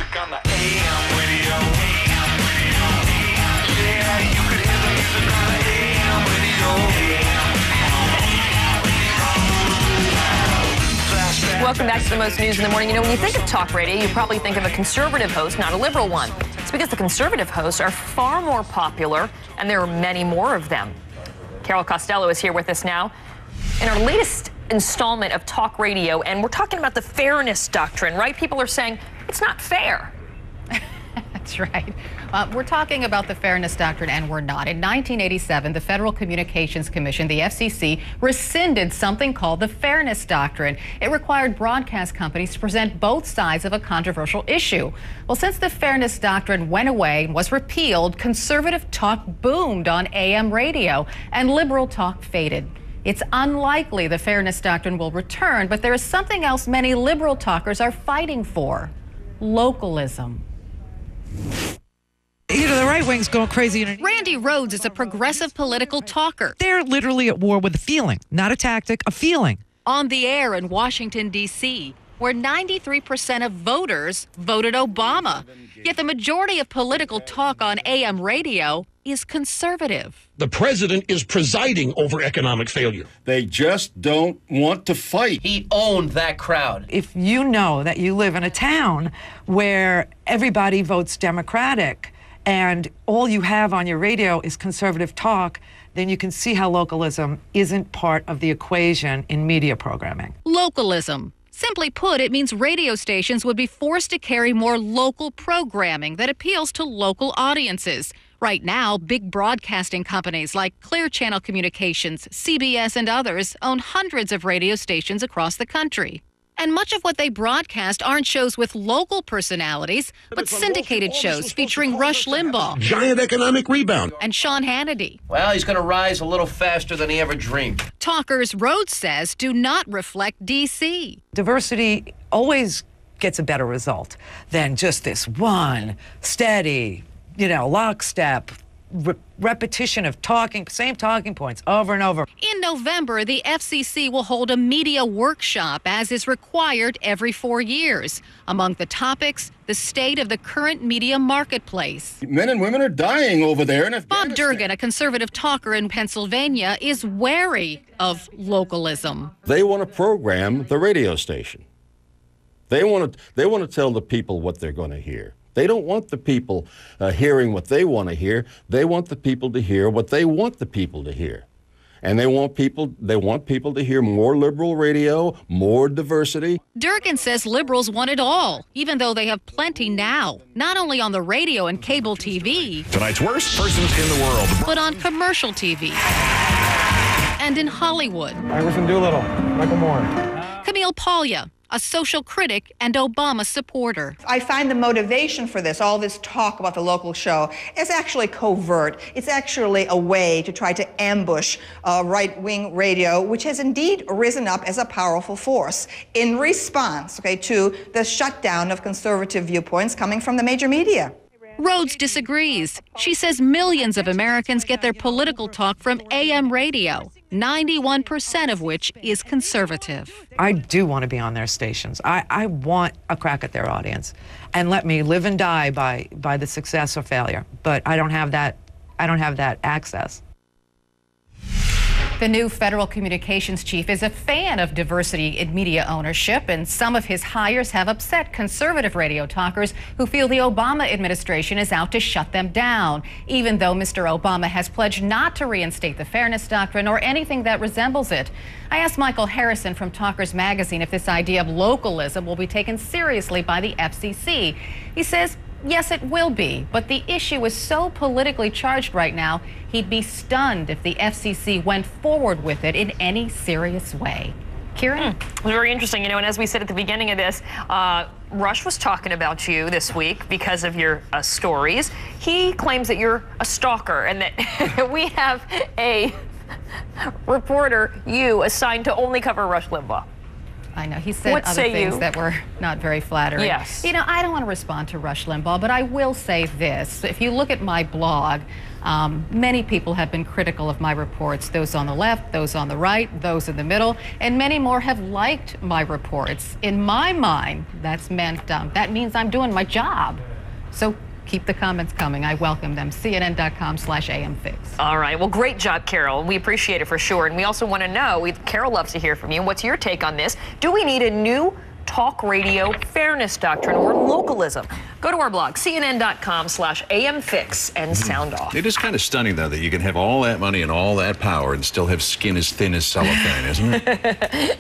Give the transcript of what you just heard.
music on the AM radio. Yeah, you could hear the music on the AM radio. Welcome back to the most news in the morning. You know, when you think of talk radio, you probably think of a conservative host, not a liberal one. It's because the conservative hosts are far more popular, and there are many more of them. Carol Costello is here with us now in our latest installment of talk radio, and we're talking about the fairness doctrine, right? People are saying it's not fair. That's right. We're talking about the fairness doctrine, and we're not. In 1987, the Federal Communications Commission, the FCC, rescinded something called the fairness doctrine. It required broadcast companies to present both sides of a controversial issue. Well, since the fairness doctrine went away and was repealed, conservative talk boomed on AM radio, and liberal talk faded. It's unlikely the fairness doctrine will return, but there is something else many liberal talkers are fighting for: localism. You know, the right wing's going crazy. Randy Rhodes is a progressive political talker. They're literally at war with a feeling, not a tactic, a feeling. On the air in Washington, D.C., where 93% of voters voted Obama. Yet the majority of political talk on AM radio is conservative. The president is presiding over economic failure. They just don't want to fight. He owned that crowd. If you know that you live in a town where everybody votes Democratic and all you have on your radio is conservative talk, then you can see how localism isn't part of the equation in media programming. Localism. Simply put, it means radio stations would be forced to carry more local programming that appeals to local audiences. Right now, big broadcasting companies like Clear Channel Communications, CBS, and others own hundreds of radio stations across the country. And much of what they broadcast aren't shows with local personalities, but syndicated shows featuring Rush Limbaugh. Giant economic rebound. And Sean Hannity. Well, he's going to rise a little faster than he ever dreamed. Talkers, Rhodes says, do not reflect D.C. Diversity always gets a better result than just this one steady, lockstep, repetition of same talking points over and over. In November, the FCC will hold a media workshop, as is required every 4 years. Among the topics, the state of the current media marketplace. Men and women are dying over there in Afghanistan. Bob Durgan, a conservative talker in Pennsylvania, is wary of localism. They want to program the radio station. They want to tell the people what they're going to hear. They don't want the people hearing what they want to hear. They want the people to hear what they want the people to hear. And they want people to hear more liberal radio, more diversity. Durgan says liberals want it all, even though they have plenty now, not only on the radio and cable TV. Tonight's worst persons in the world. But on commercial TV and in Hollywood. Congressman Doolittle, Michael Moore. Camille Paglia, a social critic and Obama supporter. I find the motivation for this, all this talk about the local show, is actually covert. It's actually a way to try to ambush right-wing radio, which has indeed risen up as a powerful force in response, to the shutdown of conservative viewpoints coming from the major media. Rhodes disagrees. She says millions of Americans get their political talk from AM radio, 91% of which is conservative. I do want to be on their stations. I want a crack at their audience, and let me live and die by the success or failure. But I don't have that access. The new federal communications chief is a fan of diversity in media ownership, and some of his hires have upset conservative radio talkers who feel the Obama administration is out to shut them down, even though Mr. Obama has pledged not to reinstate the fairness doctrine or anything that resembles it. I asked Michael Harrison from Talkers Magazine if this idea of localism will be taken seriously by the FCC. He says, yes, it will be, but the issue is so politically charged right now, he'd be stunned if the FCC went forward with it in any serious way. Kieran? Very interesting, and as we said at the beginning of this, Rush was talking about you this week because of your stories. He claims that you're a stalker and that we have a reporter, you, assigned to only cover Rush Limbaugh. I know. He said What other say things you? that were not very flattering. Yes. You know, I don't want to respond to Rush Limbaugh, but I will say this. If you look at my blog, many people have been critical of my reports, those on the left, those on the right, those in the middle, and many more have liked my reports. In my mind, that means I'm doing my job. So keep the comments coming. I welcome them. CNN.com/AMFix. All right. Well, great job, Carol. We appreciate it for sure. And we also want to know, Carol loves to hear from you. What's your take on this? Do we need a new talk radio fairness doctrine or localism? Go to our blog, CNN.com/AMFix, and sound off. It is kind of stunning, though, that you can have all that money and all that power and still have skin as thin as cellophane, isn't it?